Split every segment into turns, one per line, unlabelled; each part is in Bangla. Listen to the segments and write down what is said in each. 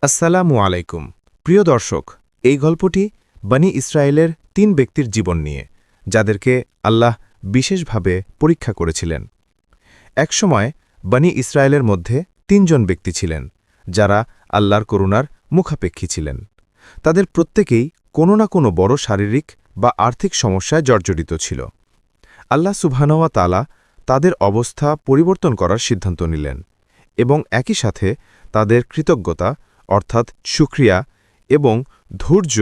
আসসালামু আলাইকুম প্রিয় দর্শক এই গল্পটি বনি ইসরায়েলের ৩ ব্যক্তির জীবন নিয়ে যাদেরকে আল্লাহ বিশেষভাবে পরীক্ষা করেছিলেন। একসময় বনি ইসরায়েলের মধ্যে ৩ জন ব্যক্তি ছিলেন যারা আল্লাহর করুণার মুখাপেক্ষী ছিলেন। তাদের প্রত্যেকেই কোনো না কোনো বড় শারীরিক বা আর্থিক সমস্যায় জর্জরিত ছিল। আল্লাহ সুবহানাহু ওয়া তাআলা তাদের অবস্থা পরিবর্তন করার সিদ্ধান্ত নিলেন এবং একই সাথে তাদের কৃতজ্ঞতা অর্থাৎ শুকরিয়া এবং ধৈর্য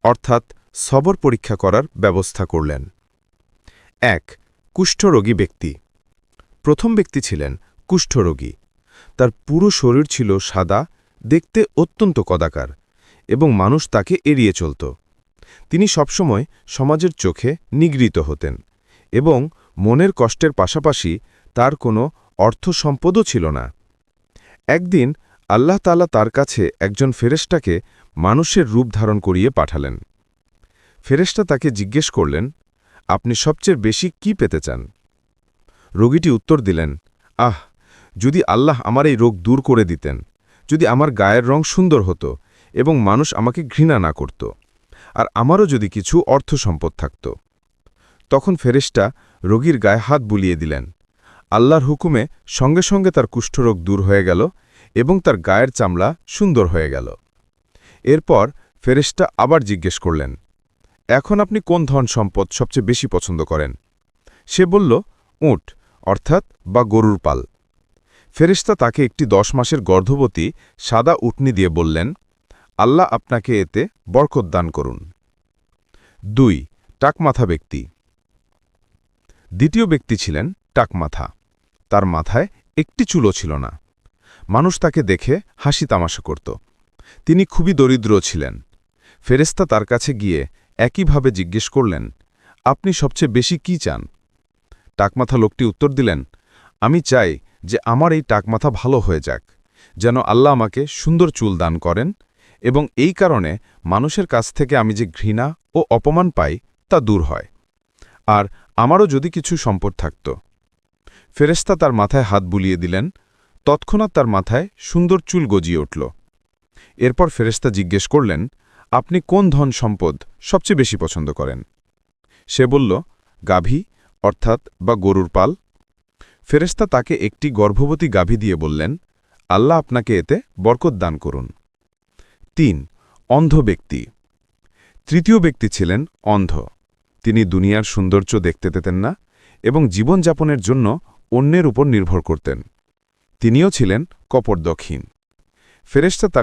অর্থাৎ সবর পরীক্ষা করার ব্যবস্থা করলেন। ১ কুষ্ঠরোগী ব্যক্তি। প্রথম ব্যক্তি ছিলেন কুষ্ঠরোগী। তার পুরো শরীর ছিল সাদা, দেখতে অত্যন্ত কদাকার এবং মানুষ তাকে এড়িয়ে চলত। তিনি সবসময় সমাজের চোখে নিগৃহীত হতেন এবং মনের কষ্টের পাশাপাশি তার কোনো অর্থ সম্পদও ছিল না। একদিন আল্লাহ তাআলা তার কাছে একজন ফেরেশতাকে মানুষের রূপ ধারণ করিয়ে পাঠালেন। ফেরেশতা তাকে জিজ্ঞেস করলেন, আপনি সবচেয়ে বেশি কি পেতে চান? রোগীটি উত্তর দিলেন, যদি আল্লাহ আমার এই রোগ দূর করে দিতেন, যদি আমার গায়ের রং সুন্দর হতো এবং মানুষ আমাকে ঘৃণা না করত, আর আমারও যদি কিছু অর্থ সম্পদ থাকত। তখন ফেরেশতা রোগীর গায়ে হাত বুলিয়ে দিলেন। আল্লাহর হুকুমে সঙ্গে সঙ্গে তার কুষ্ঠরোগ দূর হয়ে গেল এবং তার গায়ের চামড়া সুন্দর হয়ে গেল। এরপর ফেরেশতা আবার জিজ্ঞেস করলেন, এখন আপনি কোন ধন সম্পদ সবচেয়ে বেশি পছন্দ করেন? সে বলল, উট অর্থাৎ বা গরুর পাল। ফেরেশতা তাকে একটি 10 মাসের গর্ভবতী সাদা উটনি দিয়ে বললেন, আল্লাহ আপনাকে এতে বরকত দান করুন। ২ টাকমাথা ব্যক্তি। দ্বিতীয় ব্যক্তি ছিলেন টাকমাথা। তার মাথায় একটি চুলও ছিল না। মানুষ তাকে দেখে হাসি তামাশা করত। তিনি খুবই দরিদ্র ছিলেন। ফেরেশতা তার কাছে গিয়ে একইভাবে জিজ্ঞেস করলেন, আপনি সবচেয়ে বেশি কি চান? টাকমাথা লোকটি উত্তর দিলেন, আমি চাই যে আমার এই টাকমাথা ভালো হয়ে যাক, যেন আল্লাহ আমাকে সুন্দর চুল দান করেন এবং এই কারণে মানুষের কাছ থেকে আমি যে ঘৃণা ও অপমান পাই তা দূর হয়, আর আমারও যদি কিছু সম্পদ থাকত। ফেরেশতা তার মাথায় হাত বুলিয়ে দিলেন। তৎক্ষণাৎ তার মাথায় সুন্দর চুল গজিয়ে উঠল। এরপর ফেরেশতা জিজ্ঞেস করলেন, আপনি কোন ধন সম্পদ সবচেয়ে বেশি পছন্দ করেন? সে বলল, গাভী অর্থাৎ বা গরুর পাল। ফেরেশতা তাকে একটি গর্ভবতী গাভী দিয়ে বললেন, আল্লাহ আপনাকে এতে বরকত দান করুন। ৩ অন্ধ ব্যক্তি। তৃতীয় ব্যক্তি ছিলেন অন্ধ। তিনি দুনিয়ার সৌন্দর্য দেখতে পেতেন না এবং জীবনযাপনের জন্য অন্যের উপর নির্ভর করতেন। তিনিও ছিলেন কপর্দকহীন। ফেরেশতা তার